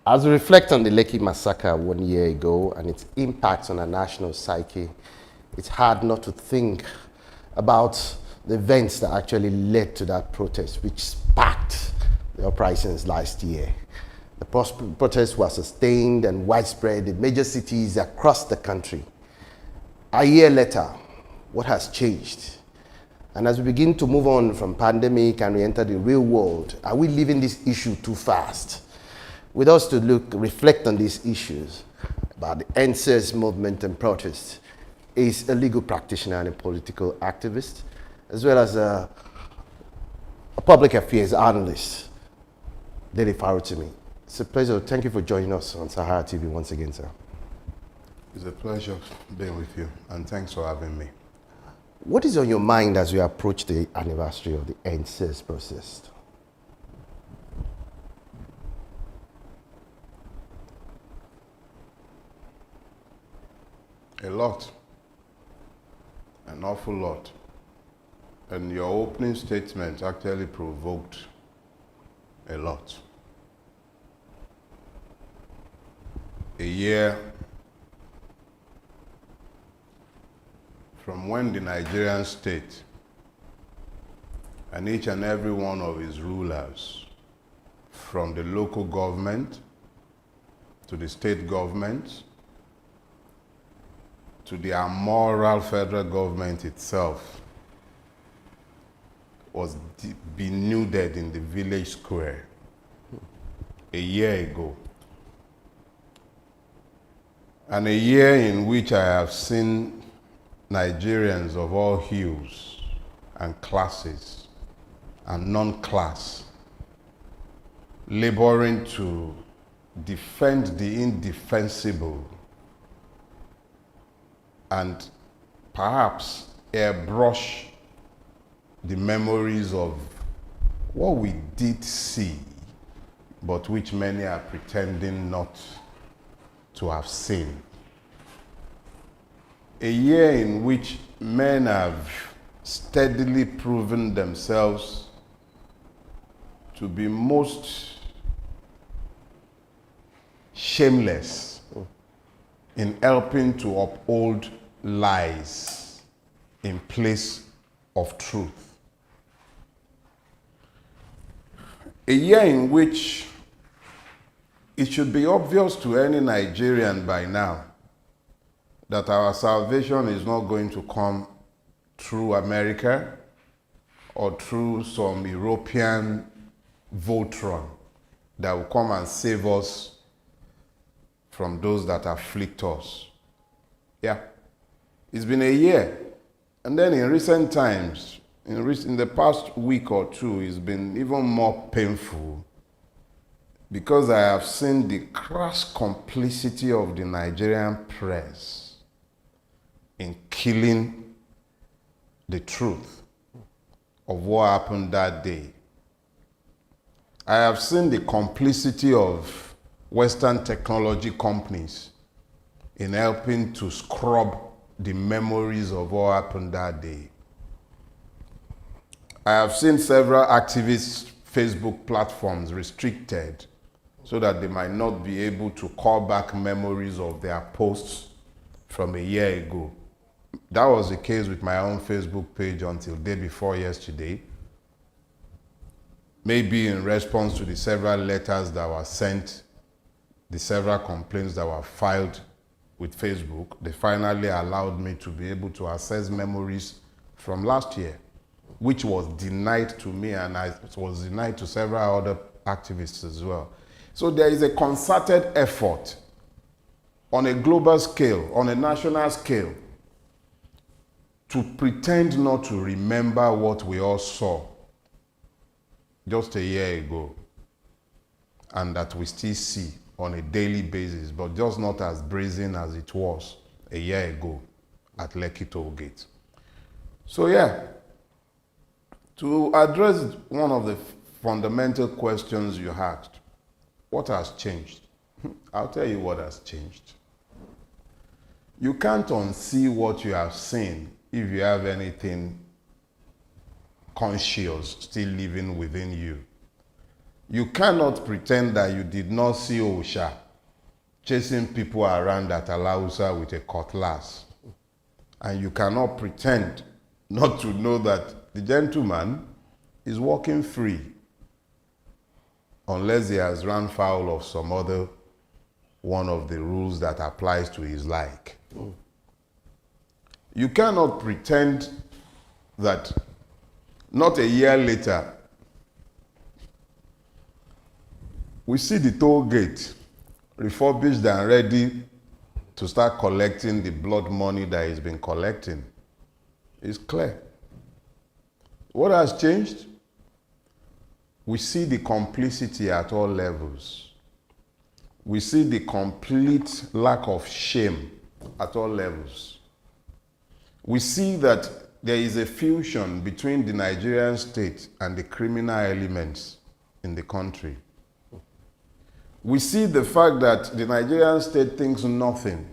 As we reflect on the Lekki massacre 1 year ago and its impact on our national psyche, it's hard not to think about the events that actually led to that protest, which sparked the uprisings last year. The protests were sustained and widespread in major cities across the country. A year later, what has changed? And as we begin to move on from pandemic and we enter the real world, are we leaving this issue too fast? With us to reflect on these issues about the EndSARS movement and protest is a legal practitioner and a political activist, as well as a public affairs analyst, Dele Farutimi. It's a pleasure. Thank you for joining us on Sahara TV once again, sir. It's a pleasure being with you, and thanks for having me. What is on your mind as we approach the anniversary of the EndSARS process? A lot, an awful lot. And your opening statement actually provoked a lot. A year from when the Nigerian state and each and every one of its rulers, from the local government to the state government to the amoral federal government itself, was denuded in the village square a year ago. And a year in which I have seen Nigerians of all hues and classes and non-class laboring to defend the indefensible and perhaps airbrush the memories of what we did see, but which many are pretending not to have seen. A year in which men have steadily proven themselves to be most shameless in helping to uphold lies in place of truth. A year in which it should be obvious to any Nigerian by now that our salvation is not going to come through America or through some European Voltron that will come and save us from those that afflict us. Yeah, it's been a year. And then in recent times, in the past week or two, it's been even more painful because I have seen the crass complicity of the Nigerian press in killing the truth of what happened that day. I have seen the complicity of Western technology companies in helping to scrub the memories of what happened that day. I have seen several activists' Facebook platforms restricted so that they might not be able to call back memories of their posts from a year ago. That was the case with my own Facebook page until day before yesterday. Maybe in response to the several letters that were sent, the several complaints that were filed with Facebook, they finally allowed me to be able to access memories from last year, which was denied to me, and it was denied to several other activists as well. So there is a concerted effort on a global scale, on a national scale, to pretend not to remember what we all saw just a year ago, and that we still see on a daily basis, but just not as brazen as it was a year ago at Lekki Toll Gate. So yeah, to address one of the fundamental questions you asked, what has changed? I'll tell you what has changed. You can't unsee what you have seen if you have anything conscious still living within you. You cannot pretend that you did not see Osha chasing people around at Alausa with a cutlass. And you cannot pretend not to know that the gentleman is walking free unless he has run foul of some other one of the rules that applies to his like. You cannot pretend that not a year later, we see the toll gate refurbished and ready to start collecting the blood money that he's been collecting. It's clear. What has changed? We see the complicity at all levels. We see the complete lack of shame at all levels. We see that there is a fusion between the Nigerian state and the criminal elements in the country. We see the fact that the Nigerian state thinks nothing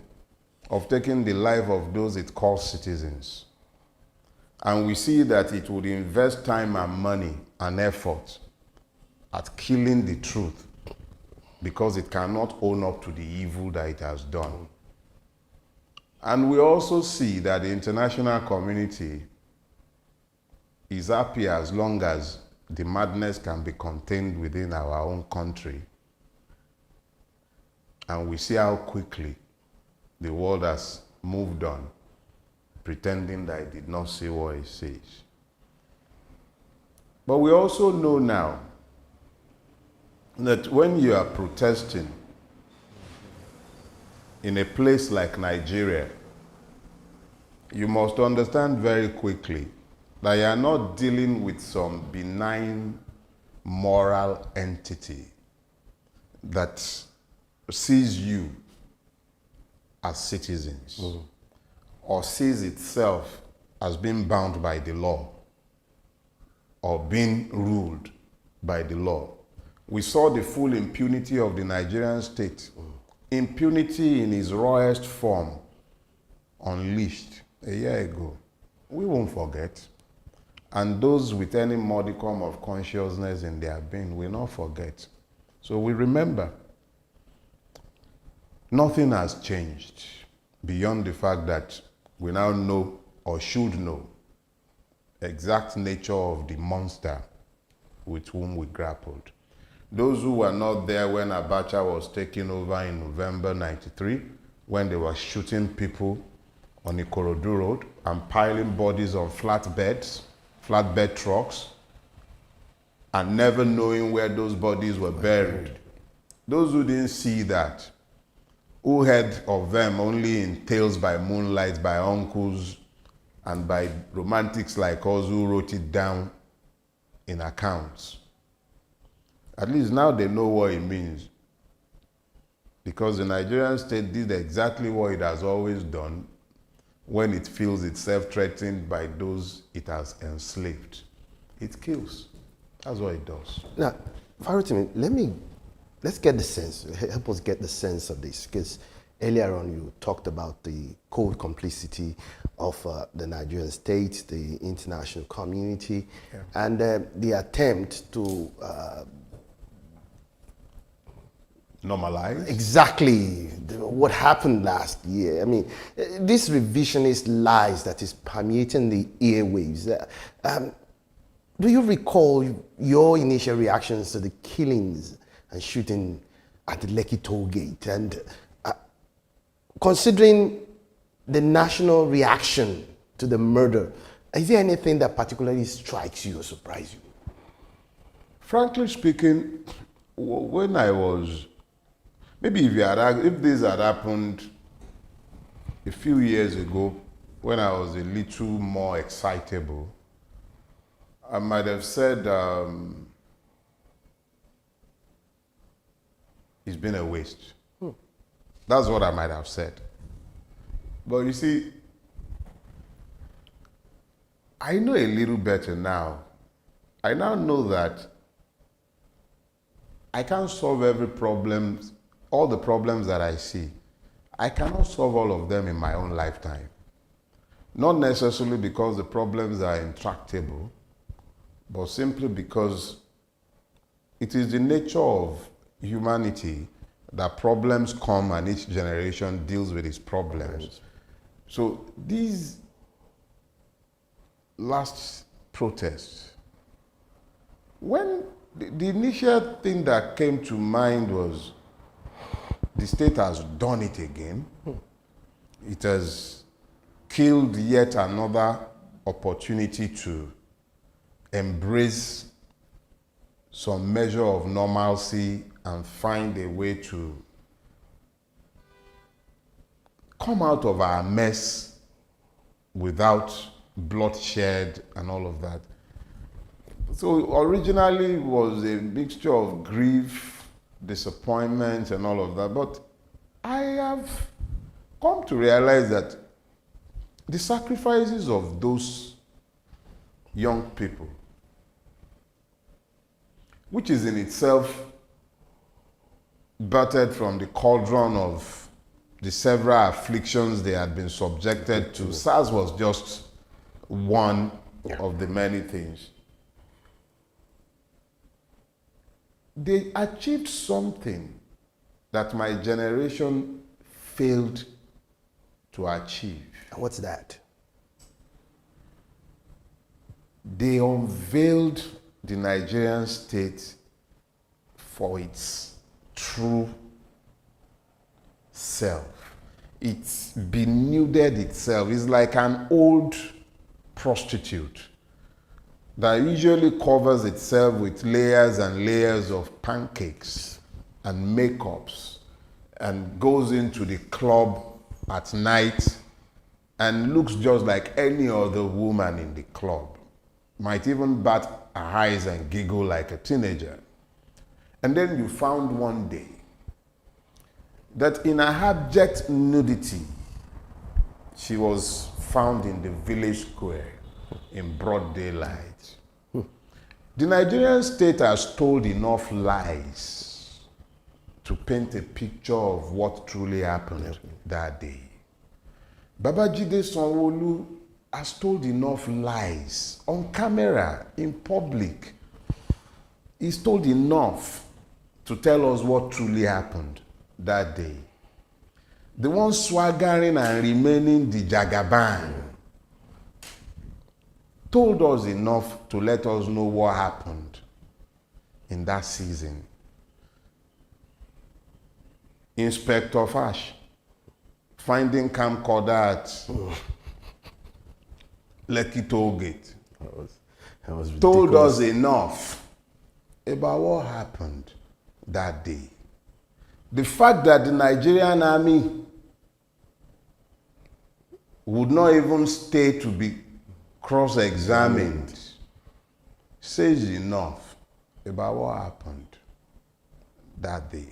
of taking the life of those it calls citizens. And we see that it would invest time and money and effort at killing the truth because it cannot own up to the evil that it has done. And we also see that the international community is happy as long as the madness can be contained within our own country. And we see how quickly the world has moved on, pretending that it did not see what it sees. But we also know now that when you are protesting in a place like Nigeria, you must understand very quickly that you are not dealing with some benign moral entity that sees you as citizens or sees itself as being bound by the law or being ruled by the law. We saw the full impunity of the Nigerian state, impunity in its rawest form, unleashed a year ago. We won't forget. And those with any modicum of consciousness in their being will not forget. So we remember. Nothing has changed beyond the fact that we now know or should know exact nature of the monster with whom we grappled. Those who were not there when Abacha was taking over in November 93, when they were shooting people on Ikorodu Road and piling bodies on flatbed trucks, and never knowing where those bodies were buried. Those who didn't see that, who heard of them only in tales by moonlight, by uncles, and by romantics like us who wrote it down in accounts. At least now they know what it means. Because the Nigerian state did exactly what it has always done when it feels itself threatened by those it has enslaved. It kills. That's what it does. Now, Farotimi, let's get the sense, help us get the sense of this, because earlier on you talked about the cold complicity of the Nigerian state, the international community, and the attempt to normalize? Exactly what happened last year. I mean, this revisionist lies that is permeating the airwaves. Do you recall your initial reactions to the killings and shooting at the Lekki toll gate? And considering the national reaction to the murder, is there anything that particularly strikes you or surprises you? Frankly speaking, when I was, maybe if this had happened a few years ago, when I was a little more excitable, I might have said, it's been a waste. That's what I might have said. But you see, I know a little better now. I now know that I can't solve every problem, all the problems that I see. I cannot solve all of them in my own lifetime. Not necessarily because the problems are intractable, but simply because it is the nature of humanity that problems come and each generation deals with its problems. So these last protests, when the initial thing that came to mind was the state has done it again. It has killed yet another opportunity to embrace some measure of normalcy and find a way to come out of our mess without bloodshed and all of that. So originally it was a mixture of grief, disappointment and all of that, but I have come to realize that the sacrifices of those young people, which is in itself battered from the cauldron of the several afflictions they had been subjected to. SARS was just one of the many things. They achieved something that my generation failed to achieve. And what's that? They unveiled the Nigerian state for its true self. It's denuded itself. It's like an old prostitute that usually covers itself with layers and layers of pancakes and makeups and goes into the club at night and looks just like any other woman in the club. Might even bat her eyes and giggle like a teenager. And then you found one day that in her abject nudity, she was found in the village square in broad daylight. The Nigerian state has told enough lies to paint a picture of what truly happened that day. Babajide Sanwo-Olu has told enough lies on camera, in public. He's told enough to tell us what truly happened that day. The one swaggering and remaining the Jagaban told us enough to let us know what happened in that season. Inspector Fash finding camcorder at Lekki Toll Gate That was told ridiculous. us enough about what happened that day. The fact that the Nigerian army would not even stay to be cross-examined says enough about what happened that day.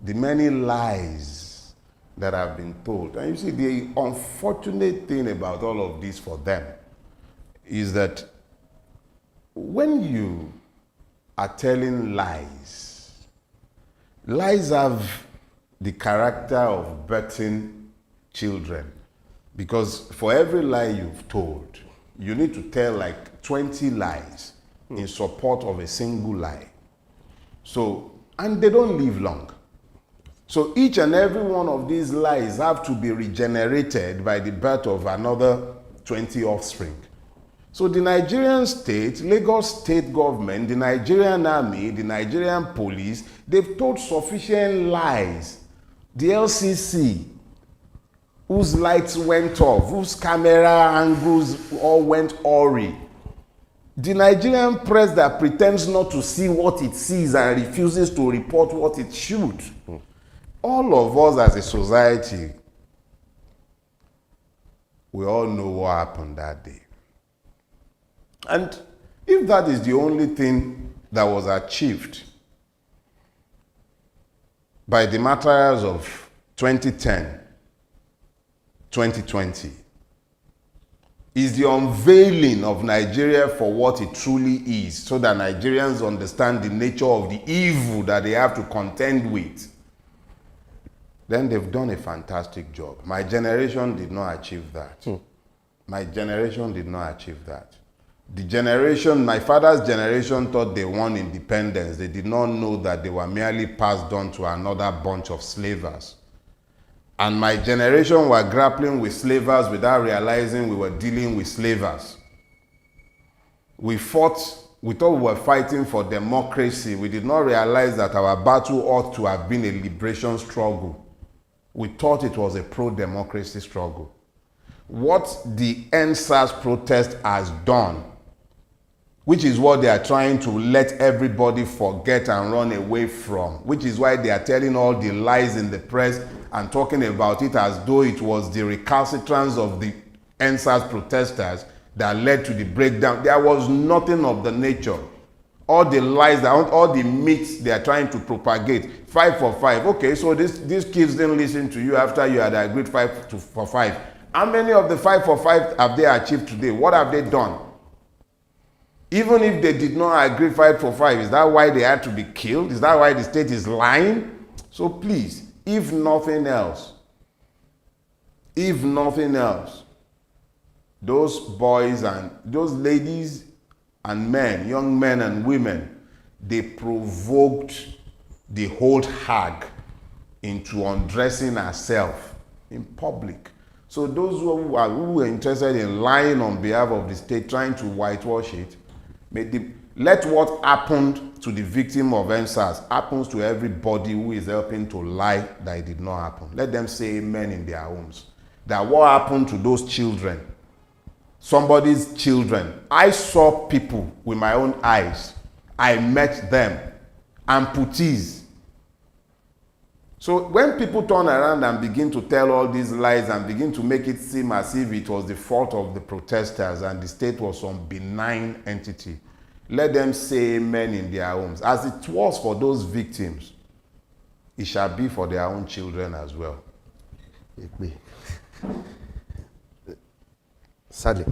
The many lies that have been told. And you see, the unfortunate thing about all of this for them is that when you are telling lies, lies have the character of birthing children. Because for every lie you've told, you need to tell like 20 lies in support of a single lie. So, and they don't live long. So each and every one of these lies have to be regenerated by the birth of another 20 offspring. So the Nigerian state, Lagos state government, the Nigerian army, the Nigerian police, they've told sufficient lies. The LCC, whose lights went off, whose camera angles all went awry. The Nigerian press that pretends not to see what it sees and refuses to report what it should. All of us as a society, we all know what happened that day. And if that is the only thing that was achieved by the materials of 2010, 2020, is the unveiling of Nigeria for what it truly is, so that Nigerians understand the nature of the evil that they have to contend with, then they've done a fantastic job. My generation did not achieve that. My generation did not achieve that. The generation, my father's generation, thought they won independence. They did not know that they were merely passed on to another bunch of slavers. And my generation were grappling with slavers without realizing we were dealing with slavers. We thought we were fighting for democracy. We did not realize that our battle ought to have been a liberation struggle. We thought it was a pro-democracy struggle. What the EndSARS protest has done, which is what they are trying to let everybody forget and run away from, which is why they are telling all the lies in the press and talking about it as though it was the recalcitrance of the EndSARS protesters that led to the breakdown. There was nothing of the nature. All the lies, all the myths they are trying to propagate. 5 for 5. Okay, so these kids didn't listen to you after you had agreed 5 for 5. How many of the 5 for 5 have they achieved today? What have they done? Even if they did not agree 5 for 5, is that why they had to be killed? Is that why the state is lying? So please, if nothing else, those boys and those ladies and men, young men and women, they provoked the whole hag into undressing herself in public. So those who were interested in lying on behalf of the state, trying to whitewash it, let what happened to the victim of EndSARS happens to everybody who is helping to lie that it did not happen. Let them say amen in their homes. That what happened to those children, somebody's children, I saw people with my own eyes. I met them, amputees. So when people turn around and begin to tell all these lies and begin to make it seem as if it was the fault of the protesters and the state was some benign entity, let them say amen in their homes. As it was for those victims, it shall be for their own children as well. Sadly,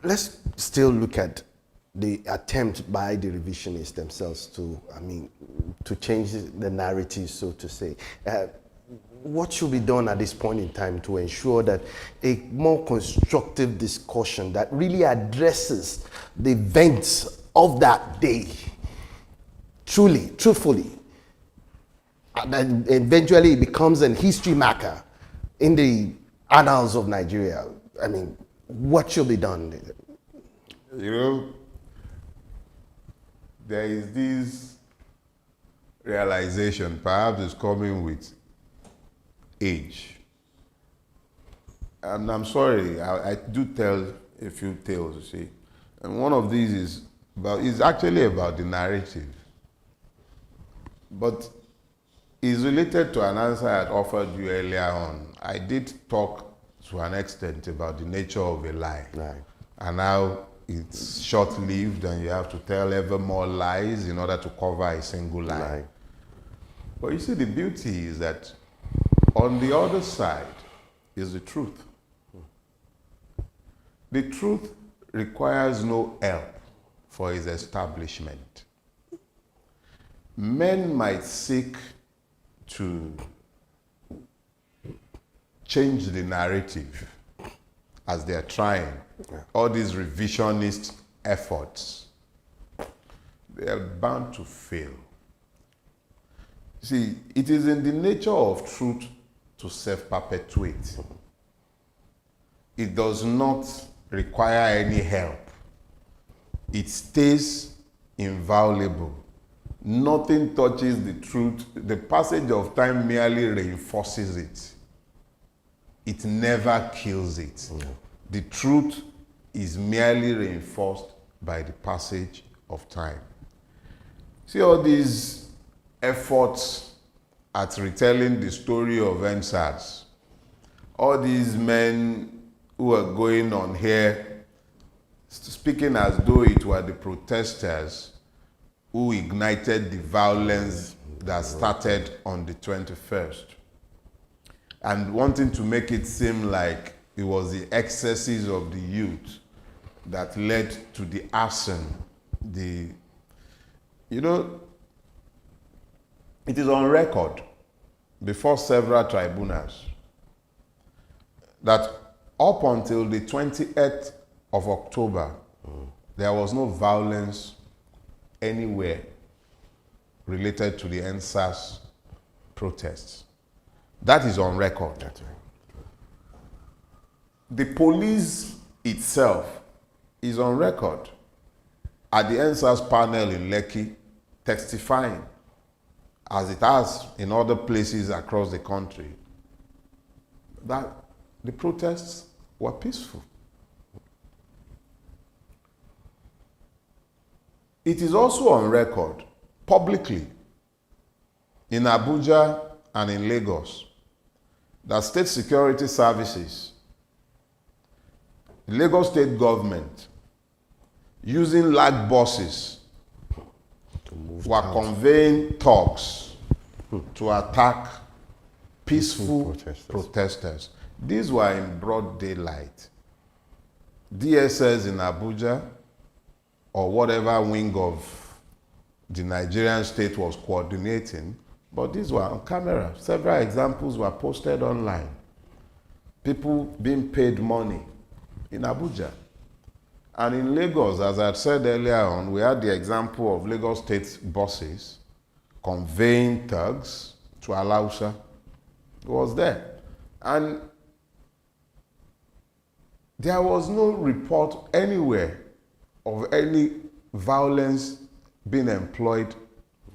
let's still look at the attempt by the revisionists themselves to change the narrative, so to say. What should be done at this point in time to ensure that a more constructive discussion that really addresses the events of that day, truthfully, and eventually it becomes an history marker in the annals of Nigeria? I mean, what should be done? You know, there is this realization, perhaps it's coming with age. And I'm sorry, I do tell a few tales, you see. And one of these is actually about the narrative. But it's related to an answer I had offered you earlier on. I did talk to an extent about the nature of a lie. Right. And how it's short-lived and you have to tell ever more lies in order to cover a single lie. But you see, the beauty is that on the other side is the truth. The truth requires no help for its establishment. Men might seek to change the narrative as they are trying. All these revisionist efforts, they are bound to fail. See, it is in the nature of truth to self-perpetuate. It does not require any help. It stays inviolable. Nothing touches the truth. The passage of time merely reinforces it. It never kills it. The truth is merely reinforced by the passage of time. See all these efforts at retelling the story of EndSARS. All these men who are going on here speaking as though it were the protesters who ignited the violence that started on the 21st. And wanting to make it seem like it was the excesses of the youth that led to the arson. You know, it is on record before several tribunals that up until the 28th of October, there was no violence anywhere related to the EndSARS protests. That is on record. That's right. The police itself is on record at the EndSARS panel in Lekki testifying, as it has in other places across the country, that the protests were peaceful. It is also on record publicly in Abuja and in Lagos that state security services, the Lagos state government, using large buses, were conveying thugs to attack peaceful protesters. These were in broad daylight. DSS in Abuja, or whatever wing of the Nigerian state was coordinating, but these were on camera. Several examples were posted online. People being paid money in Abuja. And in Lagos, as I said earlier on, we had the example of Lagos state buses conveying thugs to Alausa. It was there. And there was no report anywhere of any violence being employed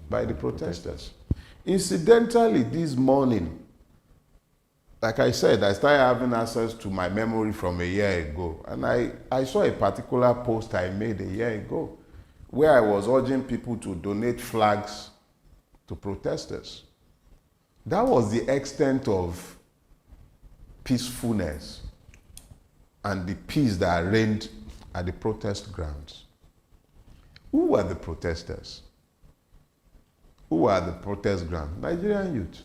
by the protesters. Incidentally, this morning, like I said, I started having access to my memory from a year ago. And I saw a particular post I made a year ago where I was urging people to donate flags to protesters. That was the extent of peacefulness and the peace that reigned at the protest grounds. Who were the protesters? Who were the protest grounds? Nigerian youth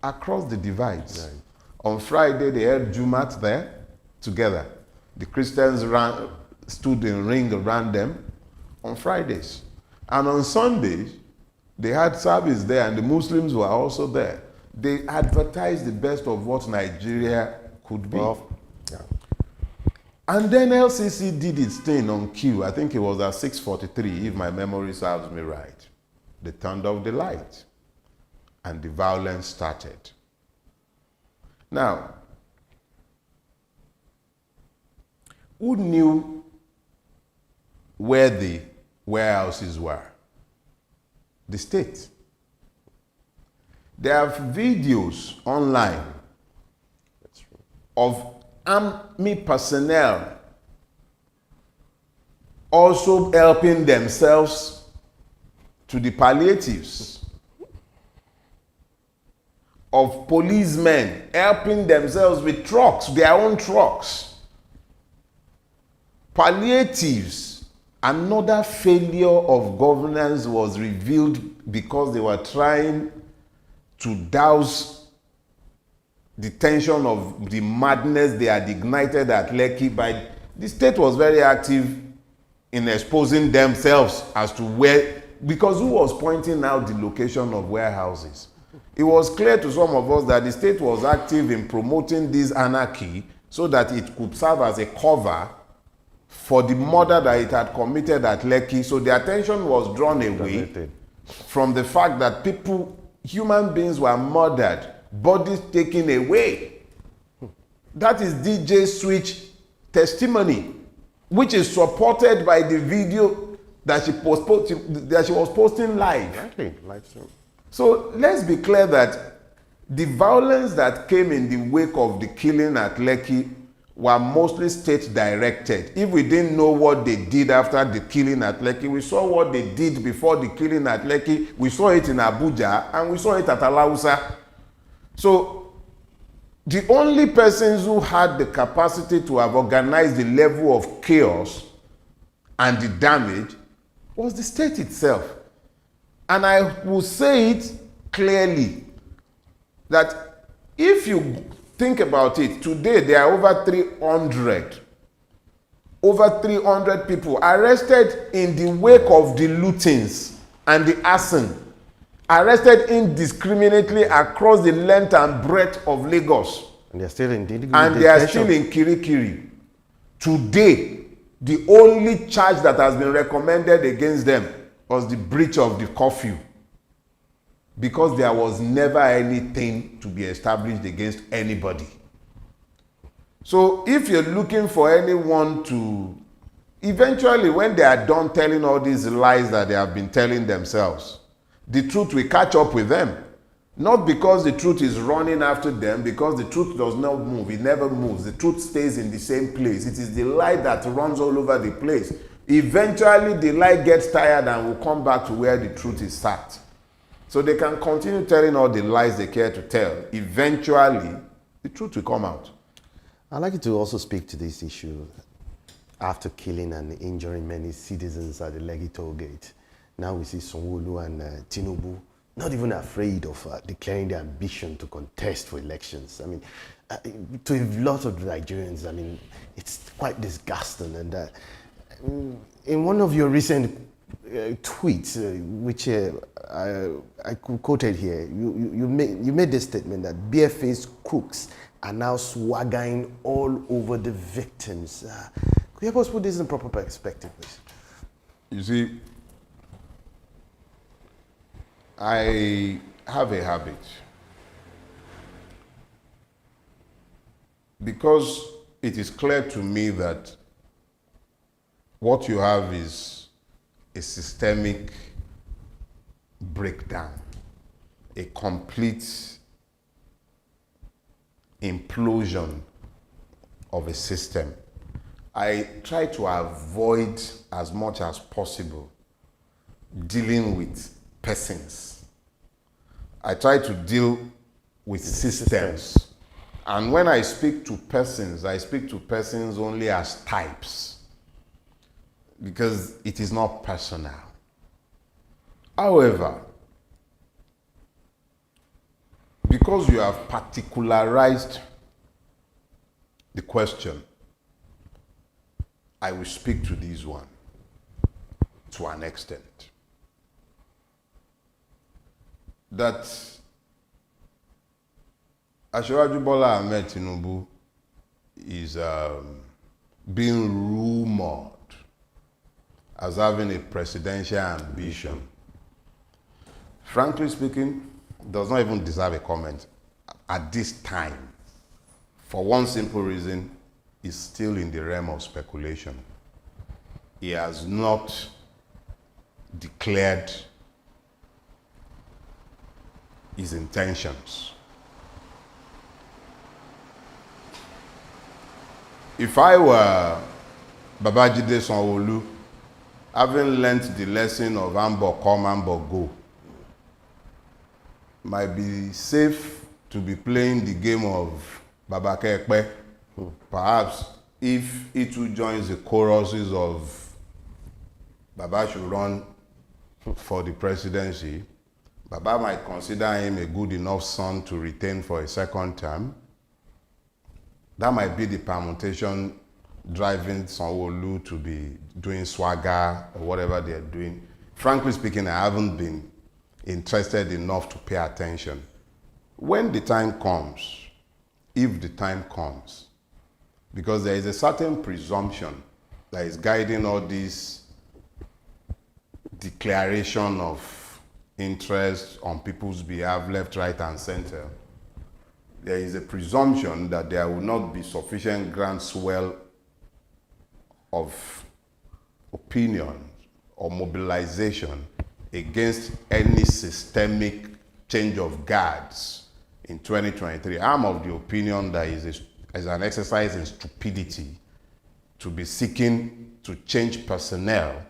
across the divides. Right. On Friday, they held Jumat there together. The Christians stood in ring around them on Fridays. And on Sundays, they had service there, and the Muslims were also there. They advertised the best of what Nigeria could be. Well, yeah. And then LCC did its thing on cue. I think it was at 6:43, if my memory serves me right. They turned off the light, and the violence started. Now, who knew where the warehouses were? The state. There are videos online of army personnel also helping themselves to the palliatives, of policemen helping themselves with trucks, their own trucks. Palliatives. Another failure of governance was revealed because they were trying to douse the tension of the madness they had ignited at Lekki. By the state was very active in exposing themselves as to where, because who was pointing out the location of warehouses? It was clear to some of us that the state was active in promoting this anarchy so that it could serve as a cover for the murder that it had committed at Lekki. So the attention was drawn away from the fact that people, human beings were murdered, bodies taken away. That is DJ Switch testimony, which is supported by the video that she was posting live. Exactly, live stream. So let's be clear that the violence that came in the wake of the killing at Lekki were mostly state-directed. If we didn't know what they did after the killing at Lekki, we saw what they did before the killing at Lekki. We saw it in Abuja, and we saw it at Alausa. So the only persons who had the capacity to have organized the level of chaos and the damage was the state itself. And I will say it clearly that if you think about it, today there are over 300 people arrested in the wake of the lootings and the arson, arrested indiscriminately across the length and breadth of Lagos. And they are still in detention. And they are still in Kirikiri. Today, The only charge that has been recommended against them was the breach of the curfew, because there was never anything to be established against anybody. So if you're looking for anyone to, eventually when they are done telling all these lies that they have been telling themselves, the truth will catch up with them. Not because the truth is running after them, because the truth does not move. It never moves. The truth stays in the same place. It is the lie that runs all over the place. Eventually, the lie gets tired and will come back to where the truth is sat. So they can continue telling all the lies they care to tell. Eventually, the truth will come out. I'd like you to also speak to this issue after killing and injuring many citizens at the Lekki toll gate. Now we see Sanwo-Olu and Tinubu not even afraid of declaring their ambition to contest for elections. I mean, to a lot of Nigerians, I mean, it's quite disgusting. And in one of your recent tweets, which I quoted here, you made this statement that barefaced crooks are now swaggering all over the victims. Could you help us put this in proper perspective, please? You see, I have a habit, because it is clear to me that what you have is a systemic breakdown, a complete implosion of a system. I try to avoid as much as possible dealing with persons. I try to deal with systems. And when I speak to persons, I speak to persons only as types, because it is not personal. However, because you have particularized the question, I will speak to this one to an extent. That Asiwaju Bola Ahmed Tinubu is being rumored as having a presidential ambition, frankly speaking, does not even deserve a comment at this time, for one simple reason: is still in the realm of speculation. He has not declared his intentions. If I were Babajide Sanwo-Olu, having learnt the lesson of Hamburg come, Hamburg go, might be safe to be playing the game of Babake Ekpe. Perhaps if he too joins the choruses of Baba should run for the presidency, Baba might consider him a good enough son to retain for a second term. That might be the permutation driving Sanwo-Olu to be doing swagger or whatever they're doing. Frankly speaking, I haven't been interested enough to pay attention. When the time comes, if the time comes, because there is a certain presumption that is guiding all this declaration of interest on people's behalf, left, right, and center. There is a presumption that there will not be sufficient groundswell of opinion or mobilization against any systemic change of guards in 2023. I'm of the opinion that is an exercise in stupidity to be seeking to change personnel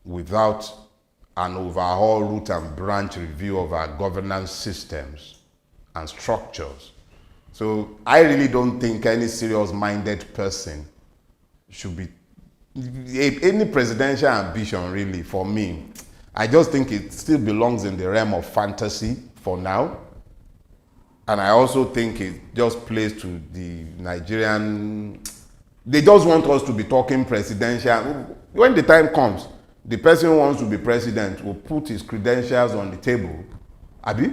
without an overall root and branch review of our governance systems and structures. So I really don't think any serious-minded person should be, any presidential ambition really, for me, I just think it still belongs in the realm of fantasy for now. And I also think it just plays to the Nigerian, they just want us to be talking presidential. When the time comes, the person who wants to be president will put his credentials on the table, Abi,